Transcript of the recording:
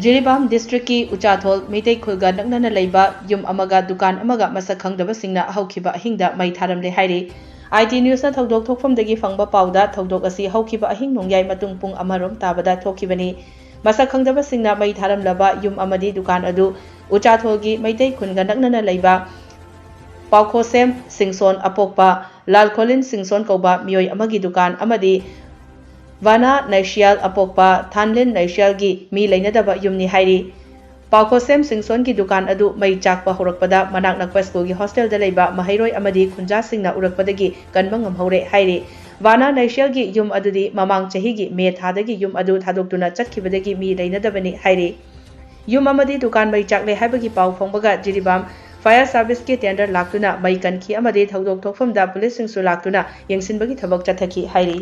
ꯖꯤꯔꯤꯕꯥꯝ ꯗꯤꯁꯇ꯭ꯔꯤꯛꯀꯤ ꯎꯆꯥꯊꯣꯜ ꯃꯩꯇꯩ ꯈꯨꯜꯒ ꯅꯛꯅꯅ ꯂꯩꯕ ꯌꯨꯝ ꯑꯃꯒ ꯗꯨꯀꯥꯟ ꯑꯃꯒ ꯃꯁꯛ ꯈꯪꯗꯕꯁꯤꯡꯅ ꯍꯧꯈꯤꯕ ꯑꯍꯤꯡꯗ ꯃꯩ ꯊꯥꯔꯝꯂꯦ ꯍꯥꯏꯔꯤ꯫ IT ꯅ꯭ꯌꯨꯁꯅ ꯊꯧꯗꯣꯛ ꯊꯣꯛꯐꯝꯗꯒꯤ ꯐꯪꯕ ꯄꯥꯎꯗ ꯊꯧꯗꯣꯛ ꯑꯁꯤ ꯍꯧꯈꯤꯕ ꯑꯍꯤꯡ ꯅꯣꯡꯌꯥꯏ ꯃꯇꯨꯡ ꯄꯨꯡ 1 ꯇꯥꯕꯗ ꯊꯣꯛꯈꯤꯕꯅꯤ꯫ ꯃꯁꯛ ꯈꯪꯗꯕꯁꯤꯡꯅ ꯃꯩ ꯊꯥꯔꯝꯂꯕ ꯌꯨꯝ ꯑꯃꯗꯤ ꯗꯨꯀꯥꯟ ꯑꯗꯨ ꯎꯆꯥꯊꯣꯜꯒꯤ ꯃꯩꯇꯩ ꯈꯨꯟꯒ ꯅꯛꯅꯅ ꯂꯩꯕ ꯄꯥꯎꯈꯣꯁꯦꯝ ꯁꯤꯡꯁꯣꯟ ꯑꯄꯣꯛꯄ ꯂꯥꯜꯈꯣꯂꯤꯟ ꯁꯤꯡꯁꯣꯟ ꯀꯧꯕ ꯃꯤꯑꯣꯏ ꯑꯃꯒꯤ ꯗꯨꯀꯥꯟ ꯑꯃꯗꯤ ꯚꯥꯅꯥ ꯅꯩꯁꯤꯌꯥꯜ ꯑꯄꯣꯛꯄ ꯊꯥꯟꯂꯤꯟ ꯅꯩꯁꯤꯌꯥꯜꯒꯤ ꯃꯤ ꯂꯩꯅꯗꯕ ꯌꯨꯝꯅꯤ ꯍꯥꯏꯔꯤ꯫ ꯄꯥꯎꯈꯣꯁꯦꯝ ꯁꯤꯡꯁꯣꯟꯒꯤ ꯗꯨꯀꯥꯟ ꯑꯗꯨ ꯃꯩ ꯆꯥꯛꯄ ꯍꯧꯔꯛꯄꯗ ꯃꯅꯥꯛ ꯅꯛꯄ ꯁ꯭ꯀꯨꯜꯒꯤ ꯍꯣꯁꯇꯦꯜꯗ ꯂꯩꯕ ꯃꯍꯩꯔꯣꯏ ꯑꯃꯗꯤ ꯈꯨꯟꯖꯥꯁꯤꯡꯅ ꯎꯔꯛꯄꯗꯒꯤ ꯀꯟꯕ ꯉꯝꯍꯧꯔꯦ ꯍꯥꯏꯔꯤ꯫ ꯚꯥꯅꯥ ꯅꯩꯁꯤꯌꯥꯜꯒꯤ ꯌꯨꯝ ꯑꯗꯨꯗꯤ ꯃꯃꯥꯡ ꯆꯍꯤꯒꯤ ꯃꯦ ꯊꯥꯗꯒꯤ ꯌꯨꯝ ꯑꯗꯨ ꯊꯥꯗꯣꯛꯇꯨꯅ ꯆꯠꯈꯤꯕꯗꯒꯤ ꯃꯤ ꯂꯩꯅꯗꯕꯅꯤ ꯍꯥꯏꯔꯤ꯫ ꯌꯨꯝ ꯑꯃꯗꯤ ꯗꯨꯀꯥꯟ ꯃꯩ ꯆꯥꯛꯂꯦ ꯍꯥꯏꯕꯒꯤ ꯄꯥꯎ ꯐꯪꯕꯒ ꯖꯤꯔꯤꯕꯥꯝ ꯐꯥꯌꯔ ꯁꯥꯔꯚꯤꯁꯀꯤ ꯇꯦꯟꯗꯔ ꯂꯥꯛꯇꯨꯅ ꯃꯩ ꯀꯟꯈꯤ ꯑꯃꯗꯤ ꯊꯧꯗꯣꯛ ꯊꯣꯛꯐꯝꯗ ꯄꯨꯂꯤꯁꯁꯤꯡꯁꯨ ꯂꯥꯛꯇꯨꯅ ꯌꯦꯡꯁꯤꯟꯕꯒꯤ ꯊꯕꯛ ꯆꯠꯊꯈꯤ ꯍꯥꯏꯔꯤ꯫